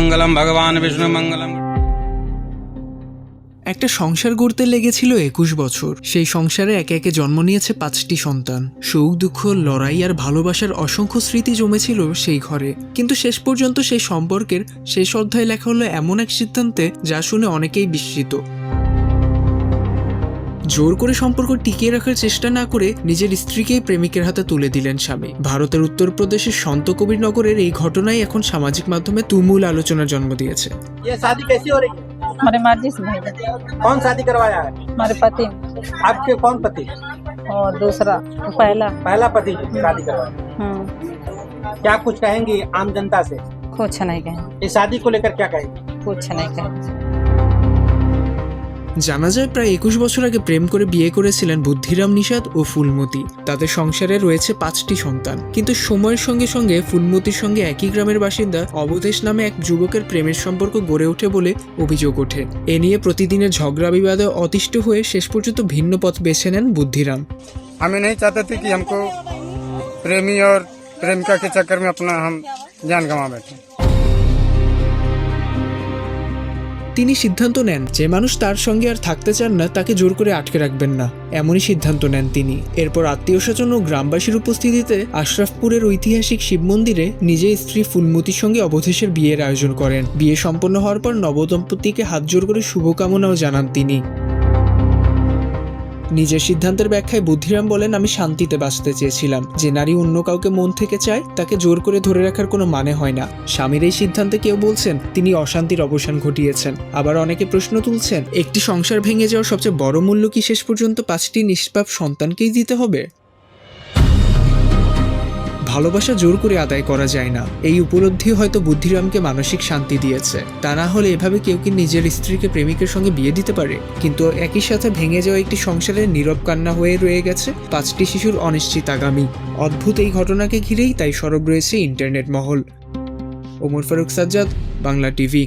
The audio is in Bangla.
मंगलम भगवान विष्णु मंगलम। একটা সংসার গড়তে লেগেছিল 21 বছর। সেই সংসারে একে একে জন্ম নিয়েছে 5টি সন্তান। সুখ দুঃখ, লড়াই আর ভালোবাসার অসংখ্য স্মৃতি জমেছিল সেই ঘরে। কিন্তু শেষ পর্যন্ত সেই সম্পর্কের শেষ অধ্যায় লেখা হলো এমন এক সিদ্ধান্তে যা শুনে অনেকেই বিস্মিত। জোর করে সম্পর্ক টিকিয়ে রাখার চেষ্টা না করে নিজের স্ত্রীকেই প্রেমিকের হাতে তুলে দিলেন স্বামী। ভারতের উত্তরপ্রদেশের সন্ত কবির নগরের এই ঘটনাই এখন সামাজিক মাধ্যমে তুমুল আলোচনার জন্ম দিয়েছে। हमारे मर्जी से भाई। कौन शादी करवाया है? हमारे पति। आपके कौन पति? और दूसरा पहला। पहला पति शादी करवाया। क्या कुछ कहेंगी आम जनता से? कुछ नहीं कहें। इस शादी को लेकर क्या कहेंगी? कुछ नहीं कहें। জানা যায় প্রায় 21 বছর আগে প্রেম করে বিয়ে করেছিলেন বুদ্ধিরাম নিষাদ ও ফুলমতি। তাদের সংসারে রয়েছে 5টি সন্তান। কিন্তু সময়ের সঙ্গে সঙ্গে ফুলমতির সঙ্গে একই গ্রামের বাসিন্দা অবধেশ নামে এক যুবকের প্রেমের সম্পর্ক গড়ে ওঠে বলে অভিযোগ ওঠে। এ নিয়ে প্রতিদিনের ঝগড়া বিবাদে অতিষ্ঠ হয়ে শেষ পর্যন্ত ভিন্ন পথ বেছে নেন বুদ্ধিরাম। हमें नहीं चाहते थे कि हमको प्रेमी और प्रेमिका के चक्कर में अपना हम जान गंवा बैठे। তিনি সিদ্ধান্ত নেন যে মানুষ তার সঙ্গে আর থাকতে চান না তাকে জোর করে আটকে রাখবেন না, এমনই সিদ্ধান্ত নেন তিনি। এরপর আত্মীয় স্বজন ও গ্রামবাসীর উপস্থিতিতে আশরাফপুরের ঐতিহাসিক শিব মন্দিরে নিজের স্ত্রী ফুলমতির সঙ্গে অবধেশের বিয়ের আয়োজন করেন। বিয়ে সম্পন্ন হওয়ার পর নবদম্পতিকে হাত জোর করে শুভকামনাও জানান তিনি। নিজের সিদ্ধান্তের ব্যাখ্যায় বুদ্ধিরাম বলেন, আমি শান্তিতে বাঁচতে চেয়েছিলাম। যে নারী অন্য কাউকে মন থেকে চায় তাকে জোর করে ধরে রাখার কোনো মানে হয় না। স্বামীর এই সিদ্ধান্তে কেউ বলছেন তিনি অশান্তির অবসান ঘটিয়েছেন, আবার অনেকে প্রশ্ন তুলছেন একটি সংসার ভেঙে যাওয়ার সবচেয়ে বড় মূল্য কি শেষ পর্যন্ত 5টি নিষ্পাপ সন্তানকেই দিতে হবে? ভালোবাসা জোর করে আদায় করা যায় না, এই উপলব্ধি হয়তো বুদ্ধিরামকে মানসিক শান্তি দিয়েছে। তা না হলে এভাবে কেউ কি নিজের স্ত্রীকে প্রেমিকের সঙ্গে বিয়ে দিতে পারে? কিন্তু একই সাথে ভেঙে যাওয়া একটি সংসারের নীরব কান্না হয়ে রয়ে গেছে 5টি শিশুর অনিশ্চিত আগামী। অদ্ভুত এই ঘটনাকে ঘিরেই তাই সরব রয়েছে ইন্টারনেট মহল। ওমর ফারুক সাজ্জাদ, বাংলা টিভি।